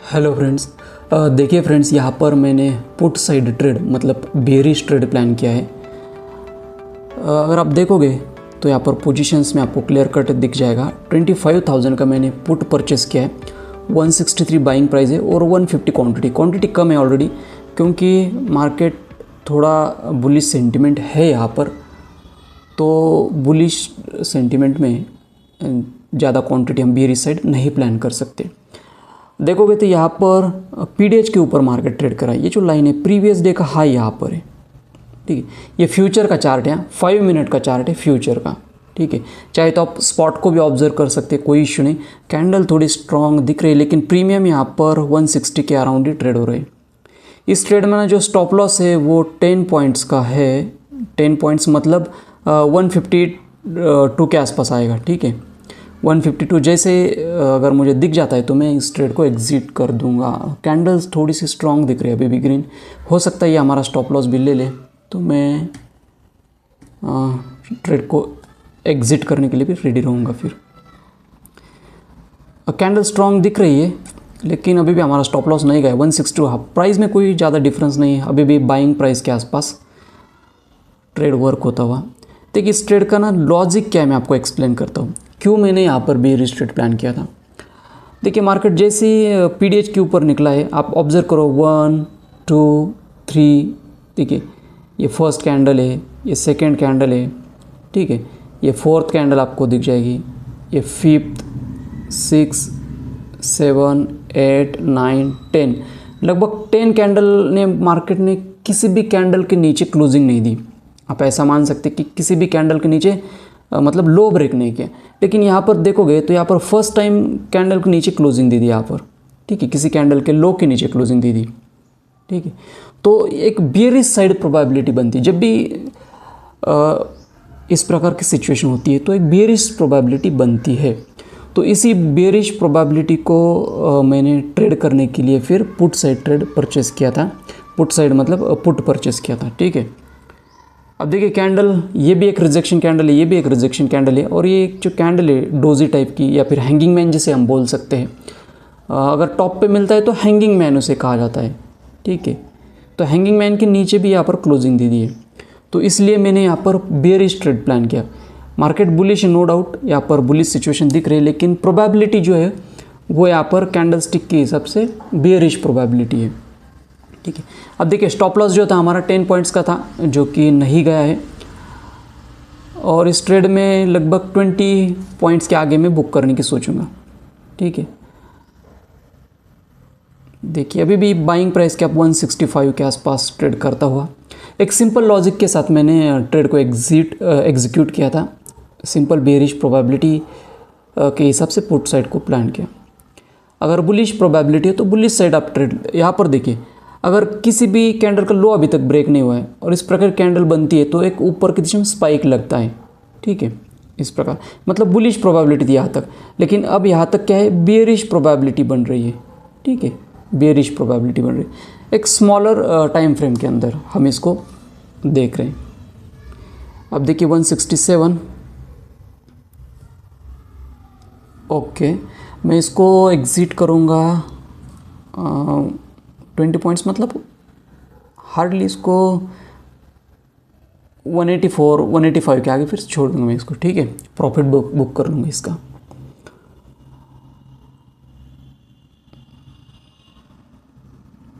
Hello friends, देखिए friends, यहाँ पर मैंने पुट साइड ट्रेड मतलब बेयरिश ट्रेड प्लान किया है। अगर आप देखोगे तो यहाँ पर पोजीशंस में आपको क्लियर कट दिख जाएगा। 25,000 का मैंने पुट परचेस किया है। 163 बाइंग प्राइस है और 150 क्वांटिटी कम है ऑलरेडी, क्योंकि मार्केट थोड़ा बुलिश सेंटिमेंट है यहाँ पर। तो बुलिश सेंटिमेंट में ज़्यादा क्वांटिटी हम बेयरिश साइड नहीं प्लान कर सकते। देखोगे तो यहाँ पर पीडीएच के ऊपर मार्केट ट्रेड करा है। ये जो लाइन है प्रीवियस डे का हाई यहाँ पर है, ठीक है। ये फ्यूचर का चार्ट है, 5 मिनट का चार्ट है फ्यूचर का, ठीक है। चाहे तो आप स्पॉट को भी ऑब्जर्व कर सकते हैं, कोई इशू नहीं। कैंडल थोड़ी स्ट्रॉन्ग दिख रही है, लेकिन प्रीमियम यहाँ पर 160 के अराउंड ही ट्रेड हो रहे हैं। इस ट्रेड में ना जो स्टॉप लॉस है वो 10 पॉइंट्स का है। 10 पॉइंट्स मतलब 152 के आसपास आएगा, ठीक है। 152 जैसे अगर मुझे दिख जाता है तो मैं इस ट्रेड को एग्जिट कर दूंगा। कैंडल्स थोड़ी सी स्ट्रॉन्ग दिख रही है अभी भी ग्रीन, हो सकता है ये हमारा स्टॉप लॉस भी ले ले, तो मैं ट्रेड को एग्जिट करने के लिए भी रेडी रहूँगा। फिर कैंडल स्ट्रॉन्ग दिख रही है, लेकिन अभी भी हमारा स्टॉप लॉस नहीं गया। 162 प्राइस में कोई ज़्यादा डिफरेंस नहीं है, अभी भी बाइंग प्राइस के आसपास ट्रेड वर्क होता हुआ। देखिए इस ट्रेड का ना लॉजिक क्या है, मैं आपको एक्सप्लेन करता हूँ क्यों मैंने यहाँ पर बेयरिश ट्रेड प्लान किया था। देखिए मार्केट जैसे ही पीडीएच के ऊपर निकला है, आप ऑब्जर्व करो 1 2 3, देखिए ये फर्स्ट कैंडल है, ये सेकंड कैंडल है, ठीक है। ये फोर्थ कैंडल आपको दिख जाएगी, ये फिफ्थ, 6 7 8 9 10, लगभग 10 कैंडल ने मार्केट ने किसी भी कैंडल के नीचे क्लोजिंग नहीं दी। आप ऐसा मान सकते कि किसी भी कैंडल के नीचे मतलब लो ब्रेक नहीं किया। लेकिन यहाँ पर देखोगे तो यहाँ पर फर्स्ट टाइम कैंडल के नीचे क्लोजिंग दे दी यहाँ पर, ठीक है। किसी कैंडल के लो के नीचे क्लोजिंग दे दी, ठीक है। तो एक बेयरिश साइड प्रोबेबिलिटी बनती है। जब भी इस प्रकार की सिचुएशन होती है तो एक बेयरिश प्रोबेबिलिटी बनती है। तो इसी बेयरिश प्रोबेबिलिटी को मैंने ट्रेड करने के लिए फिर पुट साइड ट्रेड परचेस किया था। पुट साइड मतलब पुट परचेस किया था, ठीक है। अब देखिए कैंडल, ये भी एक रिजेक्शन कैंडल है, ये भी एक रिजेक्शन कैंडल है, और ये जो कैंडल है डोजी टाइप की या फिर हैंगिंग मैन जिसे हम बोल सकते हैं। अगर टॉप पे मिलता है तो हैंगिंग मैन उसे कहा जाता है, ठीक है। तो हैंगिंग मैन के नीचे भी यहाँ पर क्लोजिंग दे दी है, तो इसलिए मैंने यहाँ पर बेयरिश ट्रेड प्लान किया। मार्केट बुलिश है, नो डाउट, यहाँ पर बुलिश सिचुएशन दिख रही है, लेकिन प्रोबेबिलिटी जो है वो यहाँ पर कैंडल स्टिक के हिसाब से बेयरिश प्रोबेबिलिटी है, ठीक है। अब देखिए स्टॉप लॉस जो था हमारा 10 पॉइंट्स का था, जो कि नहीं गया है, और इस ट्रेड में लगभग 20 पॉइंट्स के आगे मैं बुक करने की सोचूंगा, ठीक है। देखिए अभी भी बाइंग प्राइस के आप 165 के आसपास ट्रेड करता हुआ एक सिंपल लॉजिक के साथ मैंने ट्रेड को एग्जीक्यूट किया था। सिंपल बेयरिश प्रोबेबिलिटी के हिसाब से पुट साइड को प्लान किया। अगर बुलिश प्रोबेबिलिटी है तो बुलिश साइड आप ट्रेड, यहाँ पर देखिए अगर किसी भी कैंडल का लो अभी तक ब्रेक नहीं हुआ है और इस प्रकार कैंडल बनती है तो एक ऊपर की दिशा में स्पाइक लगता है, ठीक है। इस प्रकार मतलब बुलिश प्रोबेबिलिटी थी यहाँ तक, लेकिन अब यहाँ तक क्या है, बेयरिश प्रोबेबिलिटी बन रही है, ठीक है। बेयरिश प्रोबेबिलिटी बन रही है एक स्मॉलर टाइम फ्रेम के अंदर, हम इसको देख रहे हैं। अब देखिए 167, ओके, मैं इसको एग्जिट करूँगा 20 पॉइंट्स, मतलब हार्डली इसको 184 185 के आगे फिर छोड़ दूंगा मैं इसको, ठीक है। प्रॉफिट बुक कर लूँगा इसका।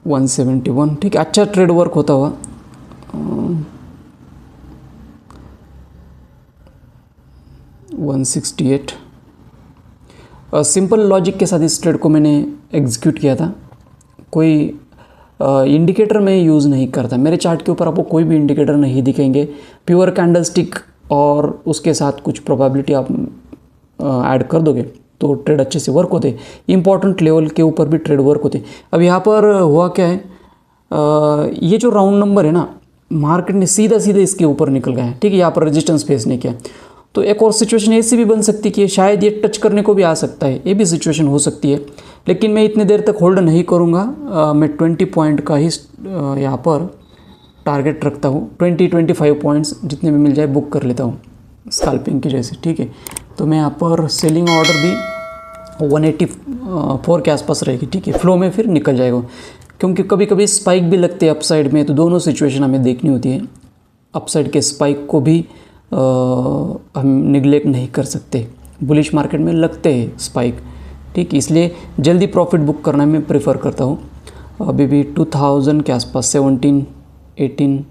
वन 171, ठीक है, अच्छा ट्रेड वर्क होता हुआ। 168, सिंपल लॉजिक के साथ इस ट्रेड को मैंने एग्जीक्यूट किया था। कोई इंडिकेटर में यूज़ नहीं करता। मेरे चार्ट के ऊपर आपको कोई भी इंडिकेटर नहीं दिखेंगे। प्योर कैंडल स्टिक और उसके साथ कुछ प्रोबेबिलिटी आप ऐड कर दोगे तो ट्रेड अच्छे से वर्क होते। इंपॉर्टेंट लेवल के ऊपर भी ट्रेड वर्क होते। अब यहाँ पर हुआ क्या है, ये जो राउंड नंबर है ना, मार्केट ने सीधा इसके ऊपर निकल गया है, ठीक है। यहाँ पर रेजिस्टेंस फेस नहीं किया, तो एक और सिचुएशन ऐसी भी बन सकती है कि शायद ये टच करने को भी आ सकता है, ये भी सिचुएशन हो सकती है। लेकिन मैं इतनी देर तक होल्ड नहीं करूँगा। मैं 20 पॉइंट का ही यहाँ पर टारगेट रखता हूँ। 20-25 पॉइंट्स जितने भी मिल जाए बुक कर लेता हूँ स्कैल्पिंग की जैसे, ठीक है। तो मैं यहाँ पर सेलिंग ऑर्डर भी 184 के आसपास रहेगी, ठीक है। फ्लो में फिर निकल जाएगा, क्योंकि कभी कभी स्पाइक भी लगते हैं अपसाइड में, तो दोनों सिचुएशन हमें देखनी होती है। अपसाइड के स्पाइक को भी हम निगलेक्ट नहीं कर सकते, बुलिश मार्केट में लगते हैं स्पाइक, ठीक है। इसलिए जल्दी प्रॉफिट बुक करना मैं प्रेफर करता हूँ। अभी भी 2000 के आसपास 17, 18,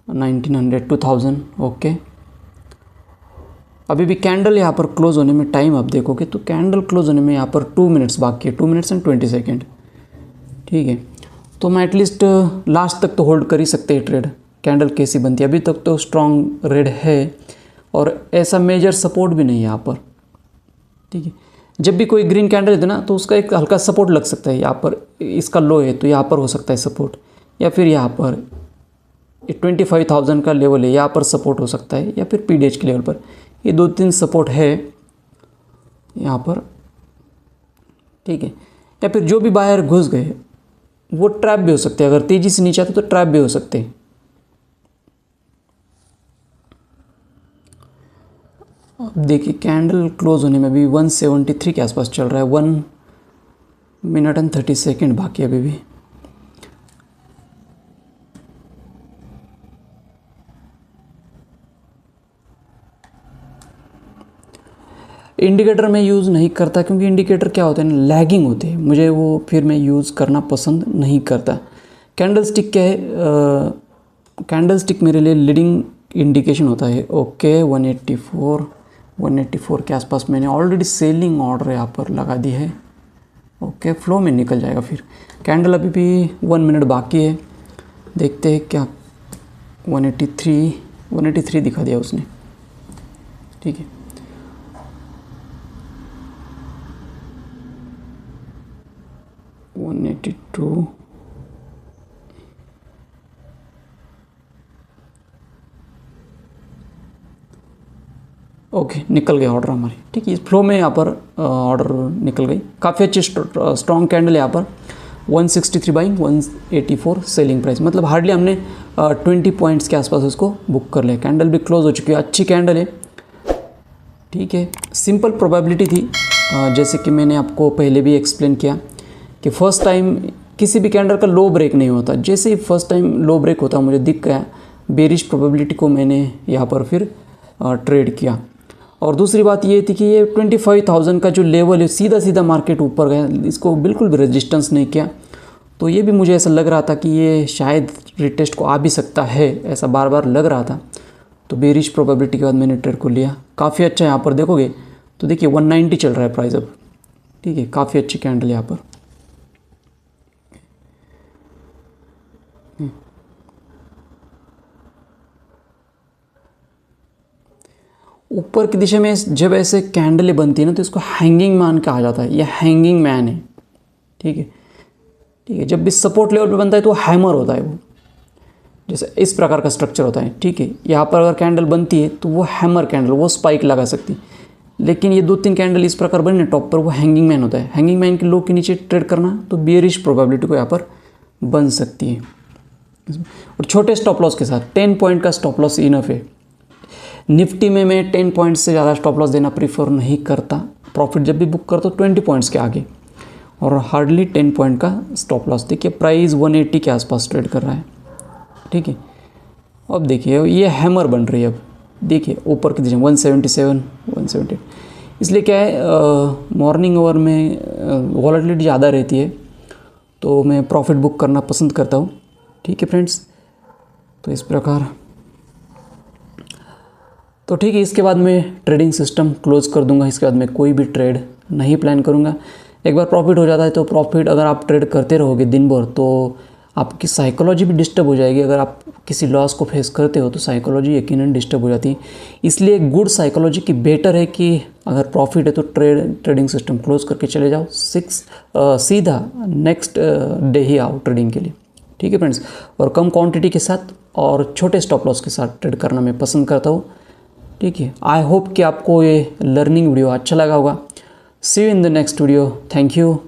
1900, 2000, ओके। अभी भी कैंडल यहाँ पर क्लोज होने में टाइम आप देखोगे तो कैंडल क्लोज होने में यहाँ पर 2 मिनट्स बाकी है, 2 मिनट्स एंड 20 सेकेंड, ठीक है। तो मैं एटलीस्ट लास्ट तक तो होल्ड कर ही सकते हैं ट्रेड। कैंडल कैसी बनती है, अभी तक तो स्ट्रॉन्ग रेड है और ऐसा मेजर सपोर्ट भी नहीं है यहाँ पर, ठीक है। जब भी कोई ग्रीन कैंडल है ना तो उसका एक हल्का सपोर्ट लग सकता है यहाँ पर, इसका लो है तो यहाँ पर हो सकता है सपोर्ट, या फिर यहाँ पर 25,000 का लेवल है, यहाँ पर सपोर्ट हो सकता है, या फिर पीडीएच के लेवल पर। ये 2-3 सपोर्ट है यहाँ पर, ठीक है। या फिर जो भी बाहर घुस गए वो ट्रैप भी हो सकते हैं, अगर तेज़ी से नीचे आते तो ट्रैप भी हो सकते हैं। अब देखिए कैंडल क्लोज होने में भी 173 के आसपास चल रहा है, 1 मिनट एंड 30 सेकेंड बाकी अभी भी। इंडिकेटर मैं यूज़ नहीं करता, क्योंकि इंडिकेटर क्या होते हैं, लैगिंग होते हैं, मुझे वो फिर मैं यूज़ करना पसंद नहीं करता। कैंडल स्टिक क्या है, कैंडल स्टिक मेरे लिए लीडिंग इंडिकेशन होता है, ओके। 184 के आसपास मैंने ऑलरेडी सेलिंग ऑर्डर यहाँ पर लगा दी है, ओके। फ्लो में निकल जाएगा फिर। कैंडल अभी भी 1 मिनट बाकी है, देखते हैं क्या। 183 दिखा दिया उसने, ठीक है। ओके, निकल गया ऑर्डर हमारी, ठीक है। इस फ्लो में यहाँ पर ऑर्डर निकल गई। काफ़ी अच्छी स्ट्रॉन्ग कैंडल यहाँ पर, 163 बाइंग, 184 सेलिंग प्राइस, मतलब हार्डली हमने 20 पॉइंट्स के आसपास उसको बुक कर लिया। कैंडल भी क्लोज हो चुकी है, अच्छी कैंडल है, ठीक है। सिंपल प्रोबेबिलिटी थी, जैसे कि मैंने आपको पहले भी एक्सप्लेन किया कि फर्स्ट टाइम किसी भी कैंडल का लो ब्रेक नहीं होता। जैसे ही फर्स्ट टाइम लो ब्रेक होता मुझे दिख गया, बेरिश प्रोबेबिलिटी को मैंने यहाँ पर फिर ट्रेड किया। और दूसरी बात ये थी कि ये 25,000 का जो लेवल है सीधा सीधा मार्केट ऊपर गया, इसको बिल्कुल भी रेजिस्टेंस नहीं किया। तो ये भी मुझे ऐसा लग रहा था कि ये शायद रिटेस्ट को आ भी सकता है, ऐसा बार बार लग रहा था। तो बेरिश प्रोबेबिलिटी के बाद मैंने ट्रेड को लिया। काफ़ी अच्छा यहाँ पर देखोगे तो देखिए 190 चल रहा है प्राइस अब, ठीक है। काफ़ी अच्छी कैंडल यहाँ पर। ऊपर की दिशा में जब ऐसे कैंडलें बनती है ना तो इसको हैंगिंग मैन कहा जाता है, यह हैंगिंग मैन है, ठीक है, ठीक है। जब भी सपोर्ट लेवल पे बनता है तो हैमर होता है वो, जैसे इस प्रकार का स्ट्रक्चर होता है, ठीक है। यहाँ पर अगर कैंडल बनती है तो वो हैमर कैंडल, वो स्पाइक लगा सकती है। लेकिन ये 2-3 कैंडल इस प्रकार बने टॉप पर, वो हैंगिंग मैन होता है। हैंगिंग मैन के लो के नीचे ट्रेड करना तो बेरिश प्रोबेबिलिटी को यहाँ पर बन सकती है। और छोटे स्टॉप लॉस के साथ 10 पॉइंट का स्टॉप लॉस इनफ है। निफ्टी में मैं 10 पॉइंट से ज़्यादा स्टॉप लॉस देना प्रीफर नहीं करता। प्रॉफिट जब भी बुक करता हूँ 20 पॉइंट्स के आगे, और हार्डली 10 पॉइंट का स्टॉप लॉस। देखिए प्राइस 180 के आसपास ट्रेड कर रहा है, ठीक है। अब देखिए ये हैमर बन रही है, अब देखिए ऊपर की दिशा 177, 178। इसलिए क्या है, मॉर्निंग आवर में वॉलेटिलिटी ज़्यादा रहती है तो मैं प्रॉफिट बुक करना पसंद करता हूँ, ठीक है फ्रेंड्स। तो इस प्रकार तो ठीक है, इसके बाद मैं ट्रेडिंग सिस्टम क्लोज कर दूंगा। इसके बाद मैं कोई भी ट्रेड नहीं प्लान करूंगा। एक बार प्रॉफिट हो जाता है तो प्रॉफिट अगर आप ट्रेड करते रहोगे दिन भर तो आपकी साइकोलॉजी भी डिस्टर्ब हो जाएगी। अगर आप किसी लॉस को फेस करते हो तो साइकोलॉजी यकीनन डिस्टर्ब हो जाती है। इसलिए गुड साइकोलॉजी की बेटर है कि अगर प्रॉफिट है तो ट्रेडिंग सिस्टम क्लोज करके चले जाओ, सीधा नेक्स्ट डे ही आओ ट्रेडिंग के लिए, ठीक है फ्रेंड्स। और कम क्वांटिटी के साथ और छोटे स्टॉप लॉस के साथ ट्रेड करना मैं पसंद करता हूँ, ठीक है। आई होप कि आपको ये लर्निंग वीडियो अच्छा लगा होगा। See you in the next video. Thank you.